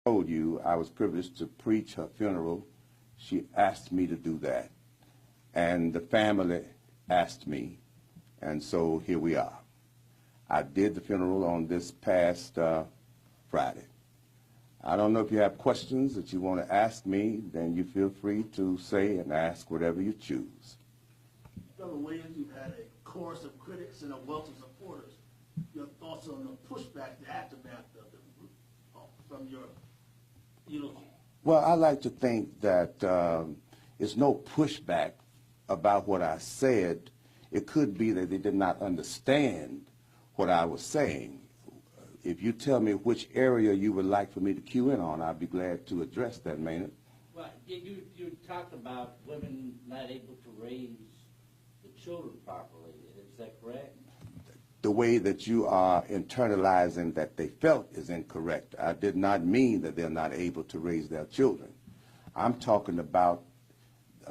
told you I was privileged to preach her funeral. She asked me to do that. And the family asked me, and so here we are. I did the funeral on this past Friday. I don't know if you have questions that you want to ask me, then you feel free to say and ask whatever you choose. Brother Williams, you've had a chorus of critics and a wealth of supporters. Your thoughts on the pushback, the aftermath from your eulogy? Well, I like to think that there's no pushback about what I said. It could be that they did not understand what I was saying. If you tell me which area you would like for me to cue in on, I'd be glad to address that, Maynard. Well, you talked about women not able to raise the children properly. Is that correct? The way that you are internalizing that they felt is incorrect. I did not mean that they're not able to raise their children. I'm talking about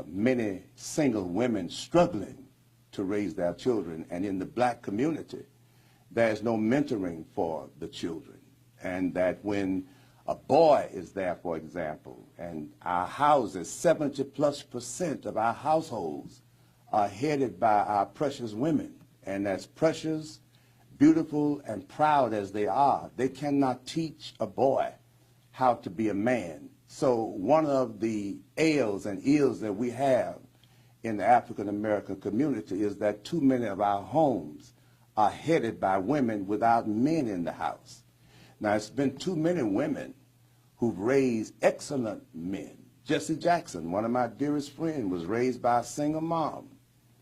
many single women struggling to raise their children, and in the black community, there's no mentoring for the children. And that when a boy is there, for example, and our houses, 70+% of our households are headed by our precious women. And as precious, beautiful, and proud as they are, they cannot teach a boy how to be a man. So one of the ails and ills that we have in the African-American community is that too many of our homes are headed by women without men in the house. Now, it's been too many women who've raised excellent men. Jesse Jackson, one of my dearest friends, was raised by a single mom,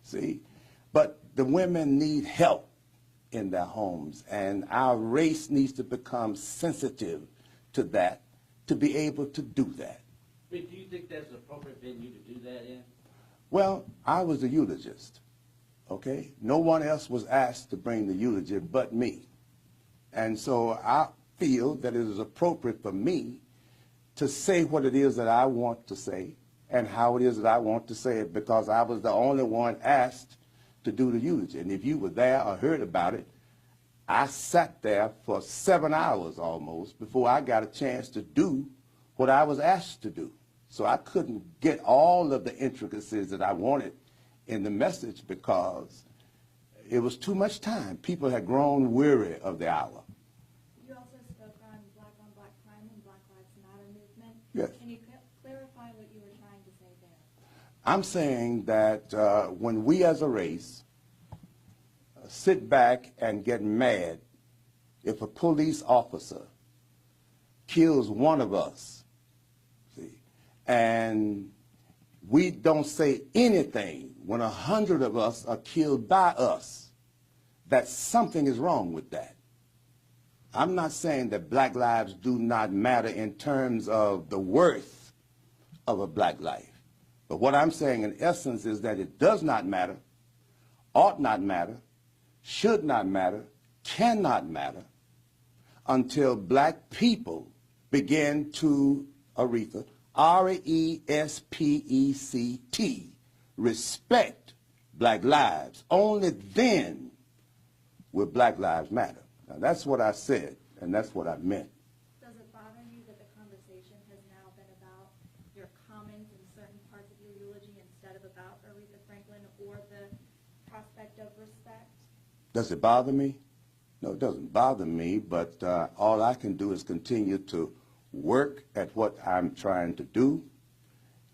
see? But the women need help in their homes, and our race needs to become sensitive to that, to be able to do that. But do you think that's an appropriate venue to do that in? Well, I was the eulogist, okay? No one else was asked to bring the eulogy but me. And so I feel that it is appropriate for me to say what it is that I want to say and how it is that I want to say it, because I was the only one asked to do the eulogy. And if you were there or heard about it, I sat there for 7 hours almost before I got a chance to do what I was asked to do. So I couldn't get all of the intricacies that I wanted in the message because it was too much time. People had grown weary of the hour. You also spoke on black crime and Black Lives Matter movement. Yes. Can you clarify what you were trying to say there? I'm saying that when we as a race sit back and get mad if a police officer kills one of us, see, and we don't say anything when 100 of us are killed by us, that something is wrong with that. I'm not saying that black lives do not matter in terms of the worth of a black life. But what I'm saying in essence is that it does not matter, ought not matter, should not matter, cannot matter until black people begin to, Aretha, R-E-S-P-E-C-T, respect black lives. Only then will black lives matter. Now that's what I said, and that's what I meant. Does it bother you that the conversation has now been about your comments in certain parts of your eulogy instead of about Aretha Franklin or the prospect of respect? Does it bother me? No, it doesn't bother me, but all I can do is continue to work at what I'm trying to do,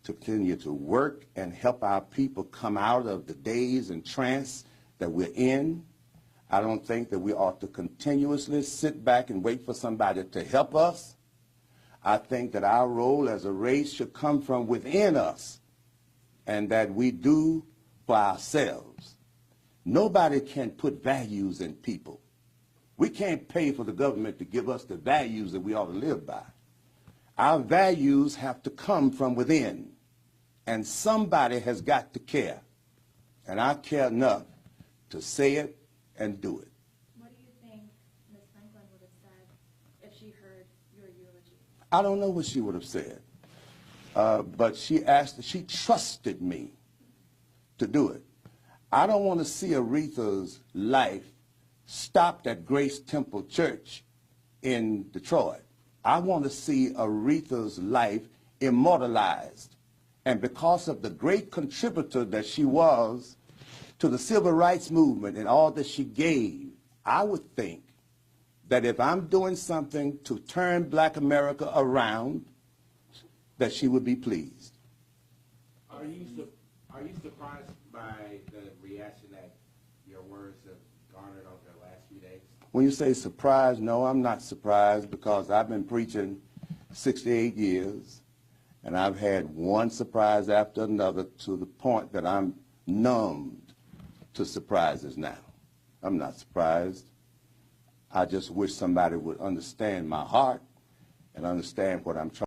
to continue to work and help our people come out of the daze and trance that we're in. I don't think that we ought to continuously sit back and wait for somebody to help us. I think that our role as a race should come from within us and that we do for ourselves. Nobody can put values in people. We can't pay for the government to give us the values that we ought to live by. Our values have to come from within, and somebody has got to care. And I care enough to say it and do it. What do you think Ms. Franklin would have said if she heard your eulogy? I don't know what she would have said, but she trusted me to do it. I don't want to see Aretha's life stopped at Grace Temple Church in Detroit. I want to see Aretha's life immortalized. And because of the great contributor that she was to the civil rights movement and all that she gave, I would think that if I'm doing something to turn Black America around, that she would be pleased. Are you surprised by the reaction that your words have garnered over the last few days? When you say surprised, no, I'm not surprised, because I've been preaching 68 years, and I've had one surprise after another to the point that I'm numbed to surprises now. I'm not surprised. I just wish somebody would understand my heart and understand what I'm trying